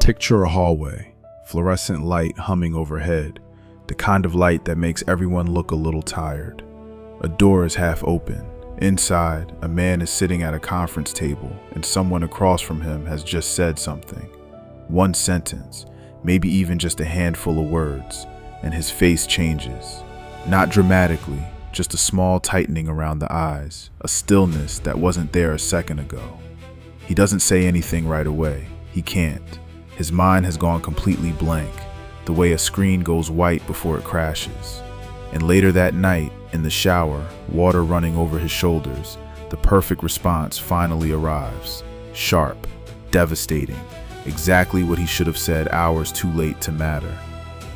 Picture a hallway, fluorescent light humming overhead, the kind of light that makes everyone look a little tired. A door is half open. Inside, a man is sitting at a conference table, and someone across from him has just said something. One sentence, maybe even just a handful of words, and his face changes. Not dramatically, just a small tightening around the eyes, a stillness that wasn't there a second ago. He doesn't say anything right away. He can't. His mind has gone completely blank, the way a screen goes white before it crashes. And later that night, in the shower, water running over his shoulders, the perfect response finally arrives. Sharp, devastating, exactly what he should have said hours too late to matter.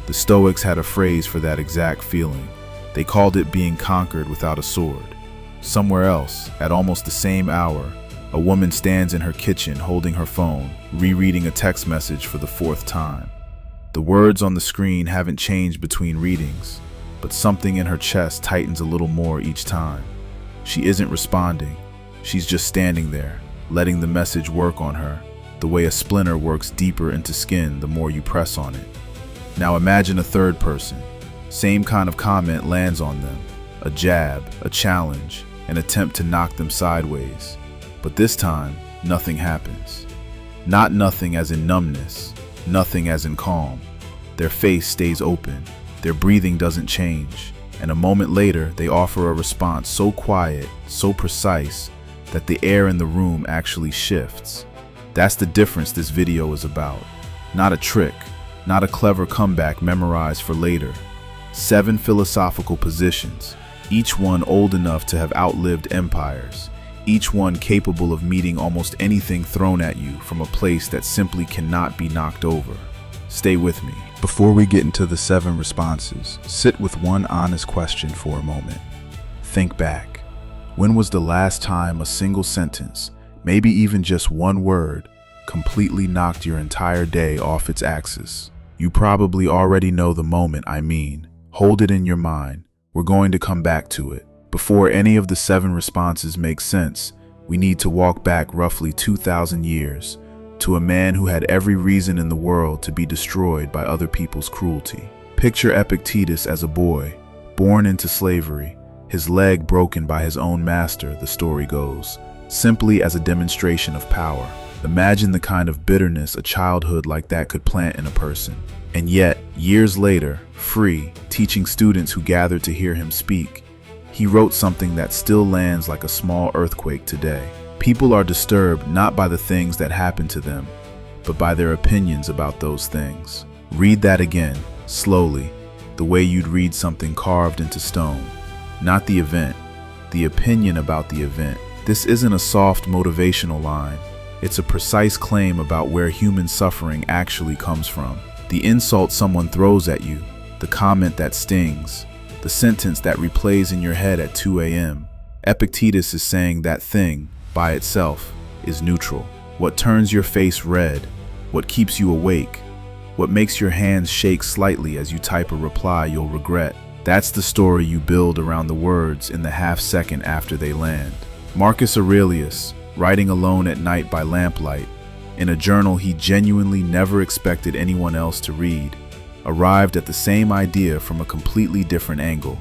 The Stoics had a phrase for that exact feeling. They called it being conquered without a sword. Somewhere else, at almost the same hour, a woman stands in her kitchen holding her phone, rereading a text message for the fourth time. The words on the screen haven't changed between readings, but something in her chest tightens a little more each time. She isn't responding. She's just standing there, letting the message work on her, the way a splinter works deeper into skin the more you press on it. Now imagine a third person. Same kind of comment lands on them. A jab, a challenge, an attempt to knock them sideways. But this time, nothing happens. Not nothing as in numbness, nothing as in calm. Their face stays open, their breathing doesn't change, and a moment later they offer a response so quiet, so precise, that the air in the room actually shifts. That's the difference this video is about. Not a trick, not a clever comeback memorized for later. 7 philosophical positions, each one old enough to have outlived empires. Each one capable of meeting almost anything thrown at you from a place that simply cannot be knocked over. Stay with me. Before we get into the 7 responses, sit with one honest question for a moment. Think back. When was the last time a single sentence, maybe even just one word, completely knocked your entire day off its axis? You probably already know the moment I mean. Hold it in your mind. We're going to come back to it. Before any of the 7 responses make sense, we need to walk back roughly 2,000 years to a man who had every reason in the world to be destroyed by other people's cruelty. Picture Epictetus as a boy, born into slavery, his leg broken by his own master, the story goes, simply as a demonstration of power. Imagine the kind of bitterness a childhood like that could plant in a person. And yet, years later, free, teaching students who gathered to hear him speak, he wrote something that still lands like a small earthquake today. People are disturbed not by the things that happen to them, but by their opinions about those things. Read that again, slowly, the way you'd read something carved into stone. Not the event, the opinion about the event. This isn't a soft motivational line. It's a precise claim about where human suffering actually comes from. The insult someone throws at you, the comment that stings, the sentence that replays in your head at 2 a.m. Epictetus is saying that thing, by itself, is neutral. What turns your face red, what keeps you awake, what makes your hands shake slightly as you type a reply you'll regret. That's the story you build around the words in the half second after they land. Marcus Aurelius, writing alone at night by lamplight, in a journal he genuinely never expected anyone else to read, arrived at the same idea from a completely different angle.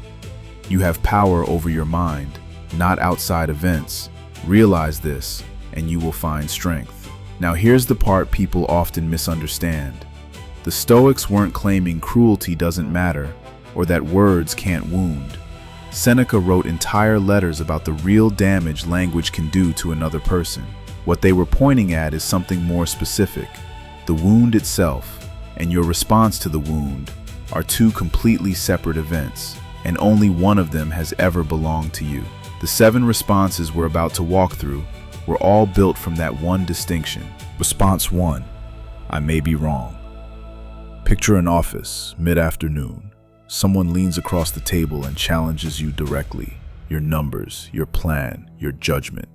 You have power over your mind, not outside events. Realize this, and you will find strength. Now here's the part people often misunderstand. The Stoics weren't claiming cruelty doesn't matter, or that words can't wound. Seneca wrote entire letters about the real damage language can do to another person. What they were pointing at is something more specific. The wound itself and your response to the wound are 2 completely separate events, and only one of them has ever belonged to you. The 7 responses we're about to walk through were all built from that one distinction. Response 1. I may be wrong. Picture an office, mid-afternoon. Someone leans across the table and challenges you directly. Your numbers, your plan, your judgment.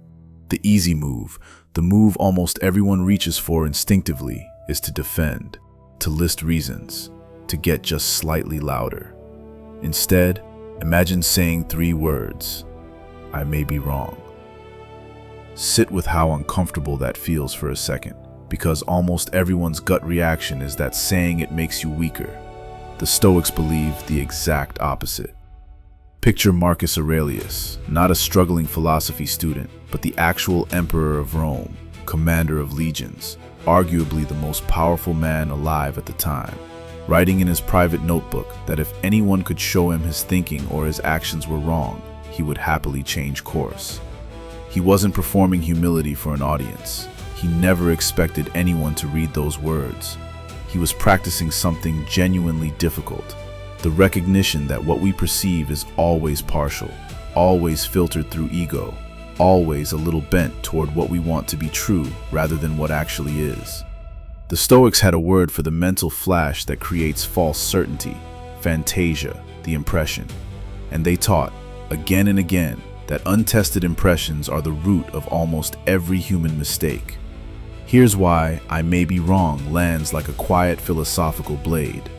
The easy move, the move almost everyone reaches for instinctively, is to defend, to list reasons, to get just slightly louder. Instead, imagine saying 3 words. I may be wrong. Sit with how uncomfortable that feels for a second. because almost everyone's gut reaction is that saying it makes you weaker. The Stoics believe the exact opposite. Picture Marcus Aurelius, not a struggling philosophy student, but the actual emperor of Rome, commander of legions, arguably the most powerful man alive at the time, writing in his private notebook that if anyone could show him his thinking or his actions were wrong, he would happily change course. He wasn't performing humility for an audience. He never expected anyone to read those words. He was practicing something genuinely difficult, the recognition that what we perceive is always partial, always filtered through ego, always a little bent toward what we want to be true rather than what actually is. The Stoics had a word for the mental flash that creates false certainty, phantasia, the impression. And they taught, again and again, that untested impressions are the root of almost every human mistake. Here's why "I may be wrong" lands like a quiet philosophical blade.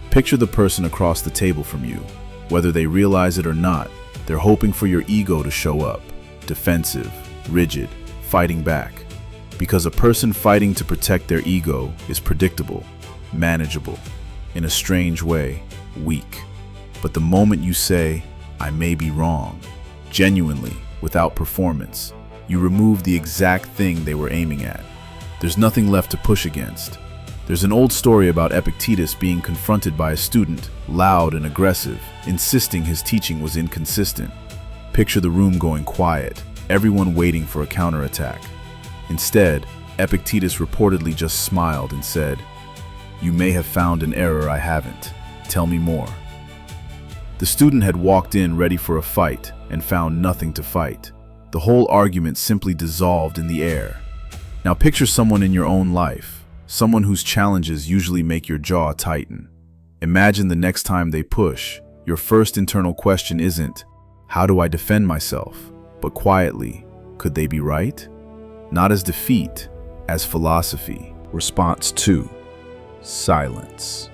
Picture the person across the table from you. Whether they realize it or not, they're hoping for your ego to show up, defensive, rigid, fighting back. Because a person fighting to protect their ego is predictable, manageable, in a strange way, weak. But the moment you say, "I may be wrong," genuinely, without performance, you remove the exact thing they were aiming at. There's nothing left to push against. There's an old story about Epictetus being confronted by a student, loud and aggressive, insisting his teaching was inconsistent. Picture the room going quiet, everyone waiting for a counterattack. Instead, Epictetus reportedly just smiled and said, "You may have found an error I haven't. Tell me more." The student had walked in ready for a fight and found nothing to fight. The whole argument simply dissolved in the air. Now picture someone in your own life, someone whose challenges usually make your jaw tighten. Imagine the next time they push, your first internal question isn't, "How do I defend myself?" but quietly, "Could they be right?" Not as defeat, as philosophy. Response 2. Silence.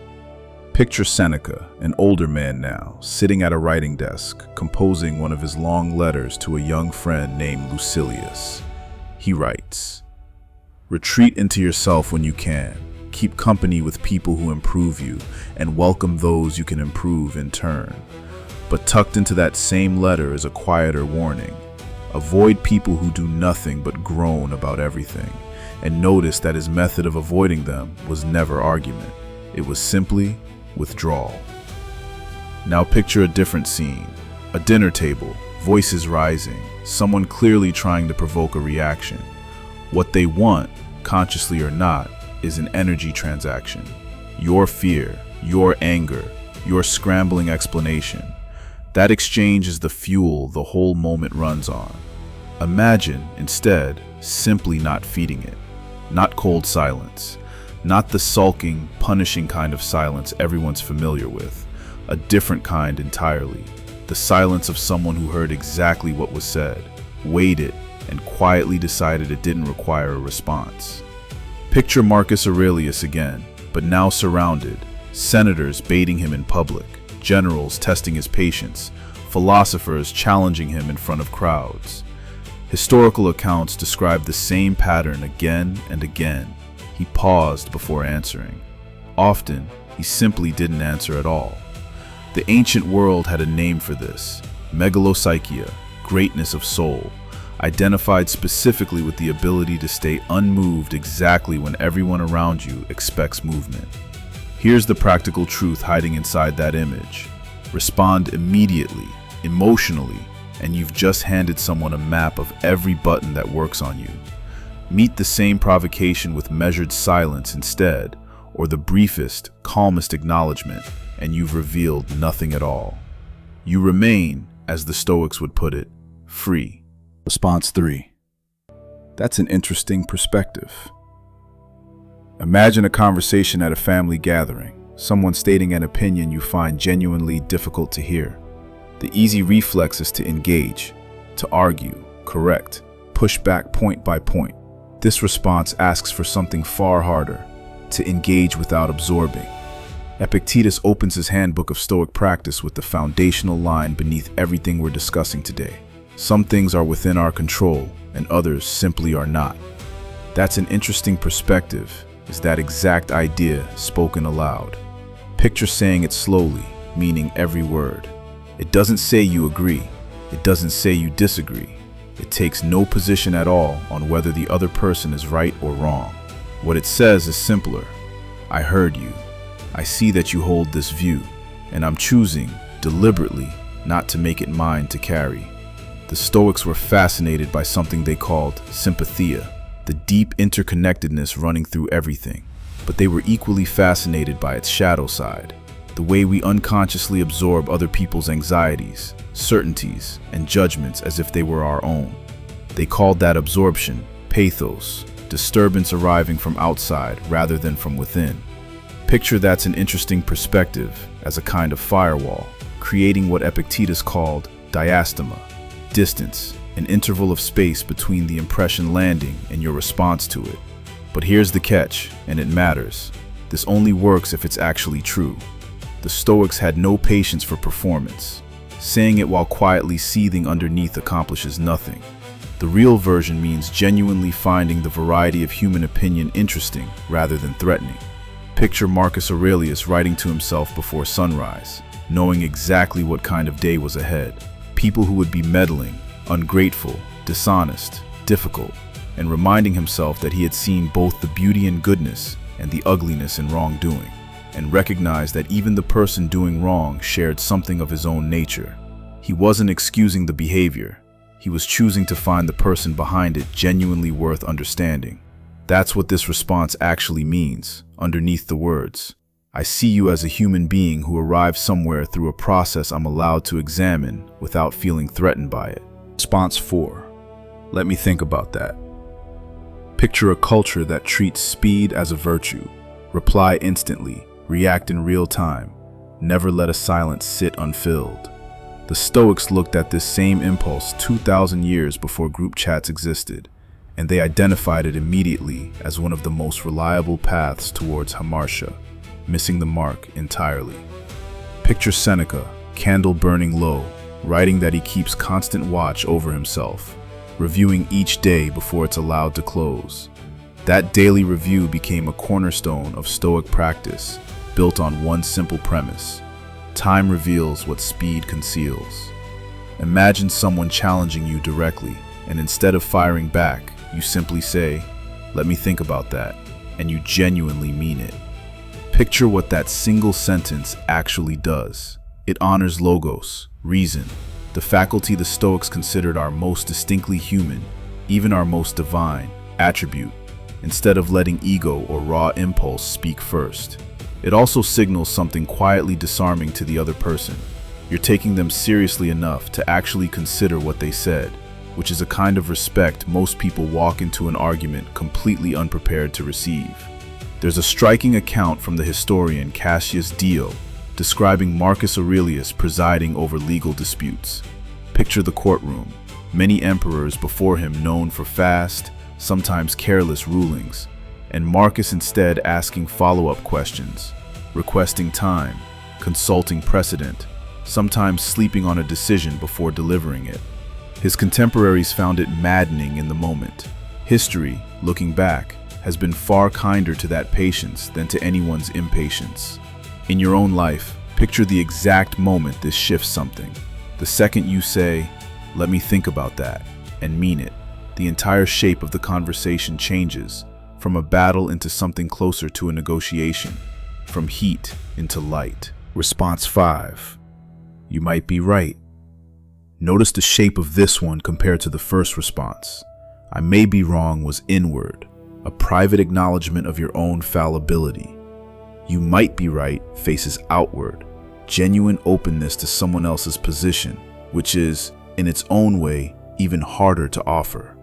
Picture Seneca, an older man now, sitting at a writing desk, composing one of his long letters to a young friend named Lucilius. He writes, "Retreat into yourself when you can. Keep company with people who improve you, and welcome those you can improve in turn." But tucked into that same letter is a quieter warning. Avoid people who do nothing but groan about everything, and notice that his method of avoiding them was never argument. It was simply withdrawal. Now picture a different scene. A dinner table, voices rising, someone clearly trying to provoke a reaction. What they want, consciously or not, is an energy transaction. Your fear, your anger, your scrambling explanation. That exchange is the fuel the whole moment runs on. Imagine, instead, simply not feeding it. Not cold silence. Not the sulking, punishing kind of silence everyone's familiar with. A different kind entirely. The silence of someone who heard exactly what was said, weighed it, and quietly decided it didn't require a response. Picture Marcus Aurelius again, but now surrounded, senators baiting him in public, generals testing his patience, philosophers challenging him in front of crowds. Historical accounts describe the same pattern again and again. He paused before answering. Often, he simply didn't answer at all. The ancient world had a name for this, megalopsychia, greatness of soul, identified specifically with the ability to stay unmoved exactly when everyone around you expects movement. Here's the practical truth hiding inside that image. Respond immediately, emotionally, and you've just handed someone a map of every button that works on you. Meet the same provocation with measured silence instead, or the briefest, calmest acknowledgement, and you've revealed nothing at all. You remain, as the Stoics would put it, free. Response 3. That's an interesting perspective. Imagine a conversation at a family gathering, someone stating an opinion you find genuinely difficult to hear. The easy reflex is to engage, to argue, correct, push back point by point. This response asks for something far harder, to engage without absorbing. Epictetus opens his handbook of Stoic practice with the foundational line beneath everything we're discussing today. Some things are within our control, and others simply are not. That's an interesting perspective, is that exact idea spoken aloud. Picture saying it slowly, meaning every word. It doesn't say you agree. It doesn't say you disagree. It takes no position at all on whether the other person is right or wrong. What it says is simpler. I heard you. I see that you hold this view, and I'm choosing, deliberately, not to make it mine to carry. The Stoics were fascinated by something they called sympathia, the deep interconnectedness running through everything. But they were equally fascinated by its shadow side, the way we unconsciously absorb other people's anxieties, certainties, and judgments as if they were our own. They called that absorption pathos, disturbance arriving from outside rather than from within. Picture that's an interesting perspective as a kind of firewall, creating what Epictetus called diastema, distance, an interval of space between the impression landing and your response to it. But here's the catch, and it matters. This only works if it's actually true. The Stoics had no patience for performance. Saying it while quietly seething underneath accomplishes nothing. The real version means genuinely finding the variety of human opinion interesting rather than threatening. Picture Marcus Aurelius writing to himself before sunrise, knowing exactly what kind of day was ahead. People who would be meddling, ungrateful, dishonest, difficult, and reminding himself that he had seen both the beauty and goodness and the ugliness in wrongdoing, and recognized that even the person doing wrong shared something of his own nature. He wasn't excusing the behavior. He was choosing to find the person behind it genuinely worth understanding. That's what this response actually means, underneath the words. I see you as a human being who arrived somewhere through a process I'm allowed to examine without feeling threatened by it. Response 4. Let me think about that. Picture a culture that treats speed as a virtue. Reply instantly, react in real time, never let a silence sit unfilled. The Stoics looked at this same impulse 2,000 years before group chats existed, and they identified it immediately as one of the most reliable paths towards hamartia, missing the mark entirely. Picture Seneca, candle burning low, writing that he keeps constant watch over himself, reviewing each day before it's allowed to close. That daily review became a cornerstone of Stoic practice, built on one simple premise: time reveals what speed conceals. Imagine someone challenging you directly, and instead of firing back, you simply say, "Let me think about that," and you genuinely mean it. Picture what that single sentence actually does. It honors logos, reason, the faculty the Stoics considered our most distinctly human, even our most divine, attribute, instead of letting ego or raw impulse speak first. It also signals something quietly disarming to the other person. You're taking them seriously enough to actually consider what they said, which is a kind of respect most people walk into an argument completely unprepared to receive. There's a striking account from the historian Cassius Dio describing Marcus Aurelius presiding over legal disputes. Picture the courtroom, many emperors before him known for fast, sometimes careless rulings, and Marcus instead asking follow-up questions, requesting time, consulting precedent, sometimes sleeping on a decision before delivering it. His contemporaries found it maddening in the moment. History, looking back, has been far kinder to that patience than to anyone's impatience. In your own life, picture the exact moment this shifts something. The second you say, "Let me think about that," and mean it, the entire shape of the conversation changes, from a battle into something closer to a negotiation, from heat into light. Response 5. You might be right. Notice the shape of this one compared to the first response. I may be wrong was inward, a private acknowledgement of your own fallibility. You might be right faces outward, genuine openness to someone else's position, which is, in its own way, even harder to offer.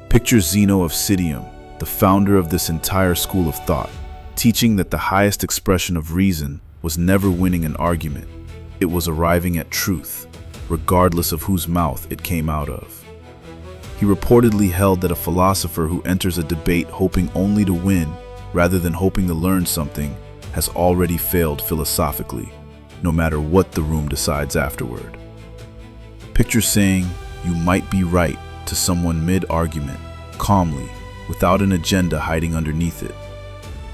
Picture Zeno of Citium, the founder of this entire school of thought, teaching that the highest expression of reason was never winning an argument. It was arriving at truth, regardless of whose mouth it came out of. He reportedly held that a philosopher who enters a debate hoping only to win, rather than hoping to learn something, has already failed philosophically, no matter what the room decides afterward. Picture saying, "You might be right," to someone mid-argument, calmly, without an agenda hiding underneath it.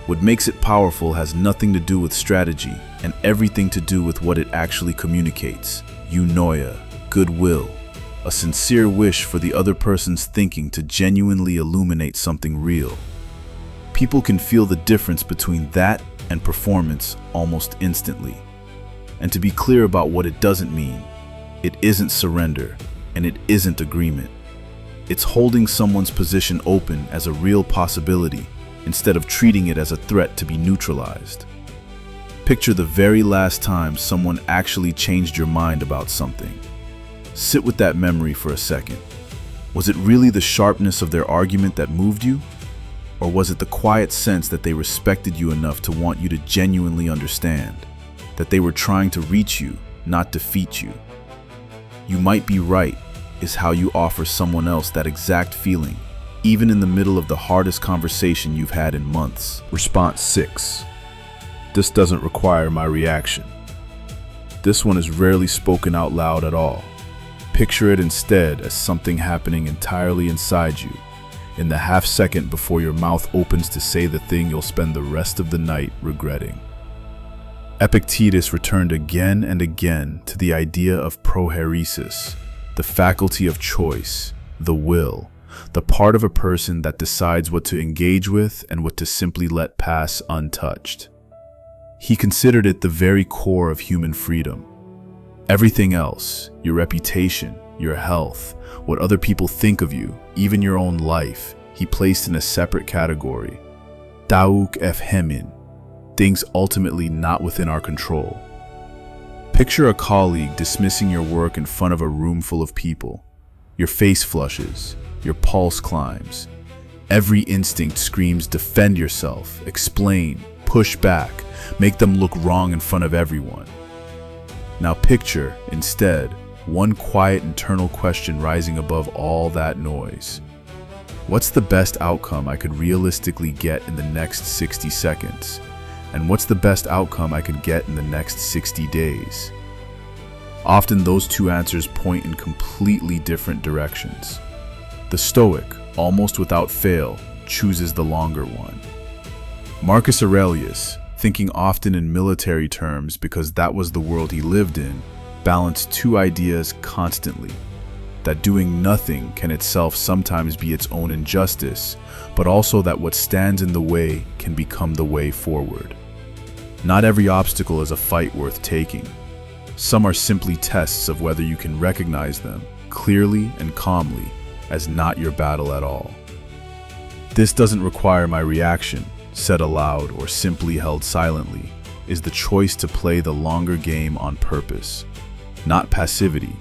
What makes it powerful has nothing to do with strategy and everything to do with what it actually communicates: eunoia, goodwill, a sincere wish for the other person's thinking to genuinely illuminate something real. People can feel the difference between that and performance almost instantly. And to be clear about what it doesn't mean, it isn't surrender and it isn't agreement. It's holding someone's position open as a real possibility instead of treating it as a threat to be neutralized. Picture the very last time someone actually changed your mind about something. Sit with that memory for a second. Was it really the sharpness of their argument that moved you? Or was it the quiet sense that they respected you enough to want you to genuinely understand, that they were trying to reach you, not defeat you? You might be right is how you offer someone else that exact feeling, even in the middle of the hardest conversation you've had in months. Response 6. This doesn't require my reaction. This one is rarely spoken out loud at all. Picture it instead as something happening entirely inside you, in the half second before your mouth opens to say the thing you'll spend the rest of the night regretting. Epictetus returned again and again to the idea of proheresis, the faculty of choice, the will, the part of a person that decides what to engage with and what to simply let pass untouched. He considered it the very core of human freedom. Everything else, your reputation, your health, what other people think of you, even your own life, he placed in a separate category. Tauk efhemin, things ultimately not within our control. Picture a colleague dismissing your work in front of a room full of people. Your face flushes, your pulse climbs. Every instinct screams, defend yourself, explain, push back, make them look wrong in front of everyone. Now picture, instead, one quiet internal question rising above all that noise. What's the best outcome I could realistically get in the next 60 seconds? And what's the best outcome I could get in the next 60 days? Often those two answers point in completely different directions. The Stoic, almost without fail, chooses the longer one. Marcus Aurelius, thinking often in military terms because that was the world he lived in, balanced two ideas constantly: that doing nothing can itself sometimes be its own injustice, but also that what stands in the way can become the way forward. Not every obstacle is a fight worth taking. Some are simply tests of whether you can recognize them clearly and calmly as not your battle at all. This doesn't require my reaction, said aloud or simply held silently, is the choice to play the longer game on purpose, not passivity.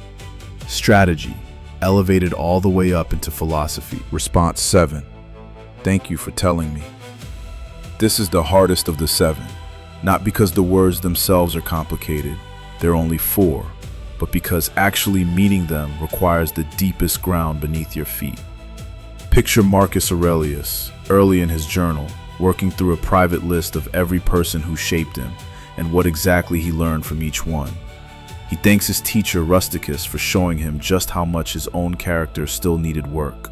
Strategy, elevated all the way up into philosophy. Response 7. Thank you for telling me. This is the hardest of the 7, not because the words themselves are complicated, they're only 4, but because actually meaning them requires the deepest ground beneath your feet. Picture Marcus Aurelius, early in his journal, working through a private list of every person who shaped him and what exactly he learned from each one. He thanks his teacher Rusticus for showing him just how much his own character still needed work.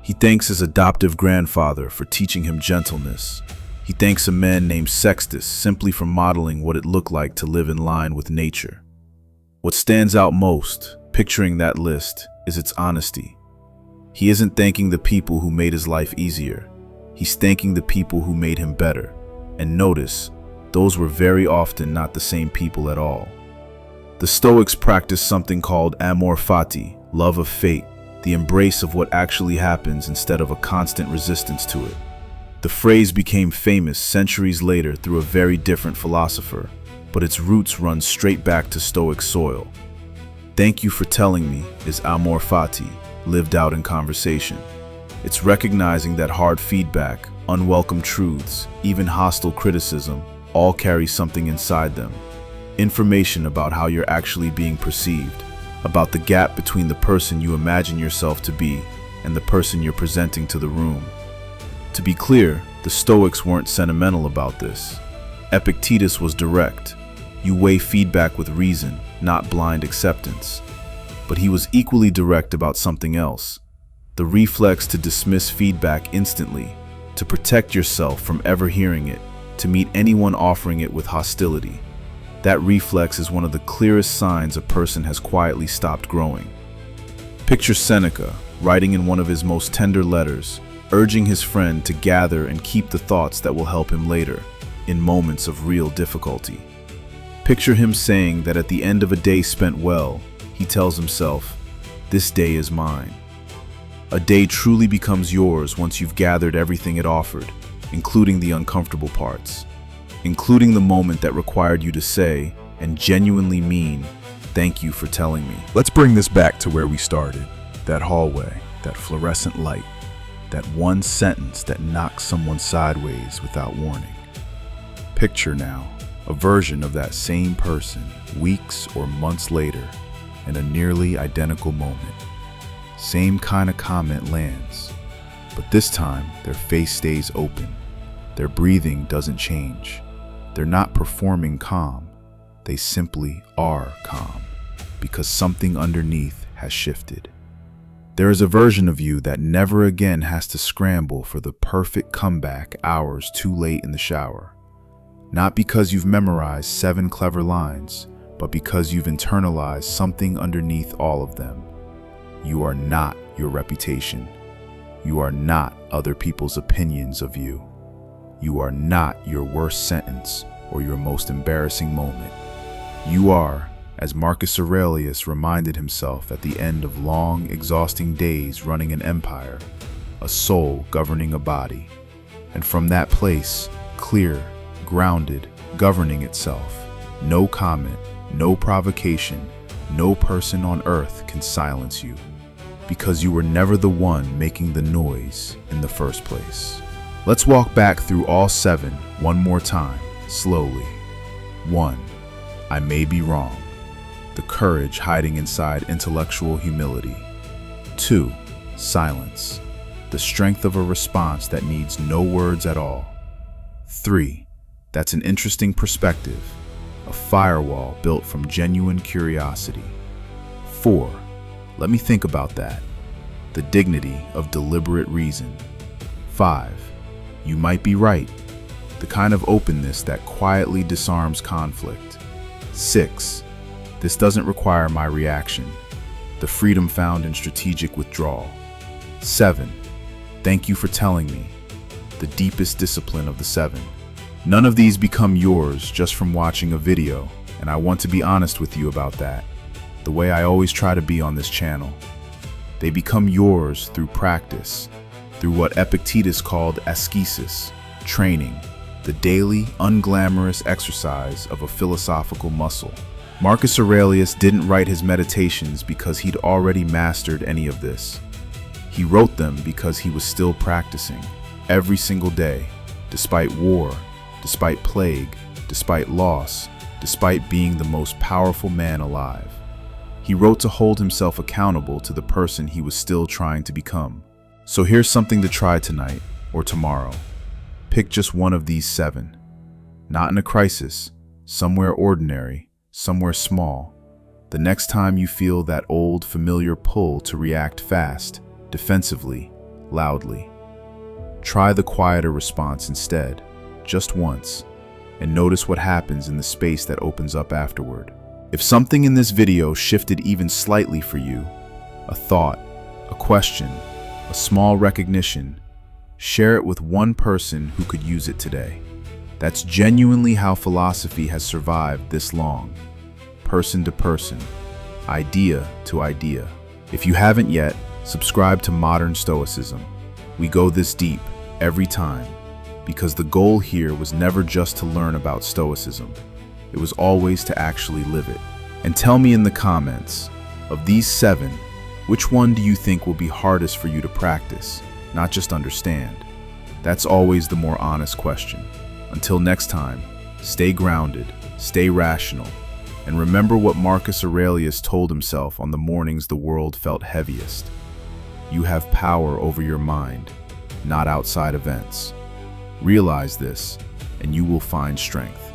He thanks his adoptive grandfather for teaching him gentleness. He thanks a man named Sextus simply for modeling what it looked like to live in line with nature. What stands out most, picturing that list, is its honesty. He isn't thanking the people who made his life easier. He's thanking the people who made him better. And notice, those were very often not the same people at all. The Stoics practiced something called amor fati, love of fate, the embrace of what actually happens instead of a constant resistance to it. The phrase became famous centuries later through a very different philosopher, but its roots run straight back to Stoic soil. Thank you for telling me is amor fati, lived out in conversation. It's recognizing that hard feedback, unwelcome truths, even hostile criticism, all carry something inside them. Information about how you're actually being perceived, about the gap between the person you imagine yourself to be and the person you're presenting to the room. To be clear, the Stoics weren't sentimental about this. Epictetus was direct. You weigh feedback with reason, not blind acceptance. But he was equally direct about something else. The reflex to dismiss feedback instantly, to protect yourself from ever hearing it, to meet anyone offering it with hostility. That reflex is one of the clearest signs a person has quietly stopped growing. Picture Seneca, writing in one of his most tender letters, urging his friend to gather and keep the thoughts that will help him later, in moments of real difficulty. Picture him saying that at the end of a day spent well, he tells himself, "This day is mine." A day truly becomes yours once you've gathered everything it offered, including the uncomfortable parts, including the moment that required you to say, and genuinely mean, "Thank you for telling me." Let's bring this back to where we started. That hallway, that fluorescent light, that one sentence that knocks someone sideways without warning. Picture now a version of that same person weeks or months later in a nearly identical moment. Same kind of comment lands, but this time their face stays open. Their breathing doesn't change. They're not performing calm. They simply are calm because something underneath has shifted. There is a version of you that never again has to scramble for the perfect comeback hours too late in the shower. Not because you've memorized 7 clever lines, but because you've internalized something underneath all of them. You are not your reputation. You are not other people's opinions of you. You are not your worst sentence or your most embarrassing moment. You are, as Marcus Aurelius reminded himself at the end of long, exhausting days running an empire, a soul governing a body. And from that place, clear, grounded, governing itself, no comment, no provocation, no person on earth can silence you, because you were never the one making the noise in the first place. Let's walk back through all 7 one more time, slowly. 1. I may be wrong. The courage hiding inside intellectual humility. 2. Silence. The strength of a response that needs no words at all. 3. That's an interesting perspective. A firewall built from genuine curiosity. 4. Let me think about that. The dignity of deliberate reason. 5. You might be right. The kind of openness that quietly disarms conflict. 6. This doesn't require my reaction. The freedom found in strategic withdrawal. 7. Thank you for telling me. The deepest discipline of the 7. None of these become yours just from watching a video, and I want to be honest with you about that, the way I always try to be on this channel. They become yours through practice, through what Epictetus called ascesis, training, the daily, unglamorous exercise of a philosophical muscle. Marcus Aurelius didn't write his meditations because he'd already mastered any of this. He wrote them because he was still practicing, every single day, despite war, despite plague, despite loss, despite being the most powerful man alive. He wrote to hold himself accountable to the person he was still trying to become. So here's something to try tonight or tomorrow. Pick just one of these 7. Not in a crisis, somewhere ordinary, somewhere small. The next time you feel that old familiar pull to react fast, defensively, loudly. Try the quieter response instead, just once, and notice what happens in the space that opens up afterward. If something in this video shifted even slightly for you, a thought, a question, a small recognition, share it with one person who could use it today. That's genuinely how philosophy has survived this long, person to person, idea to idea. If you haven't yet, subscribe to Modern Stoicism. We go this deep every time, because the goal here was never just to learn about Stoicism. It was always to actually live it. And tell me in the comments, of these 7, which one do you think will be hardest for you to practice, not just understand? That's always the more honest question. Until next time, stay grounded, stay rational, and remember what Marcus Aurelius told himself on the mornings the world felt heaviest. You have power over your mind, not outside events. Realize this, and you will find strength.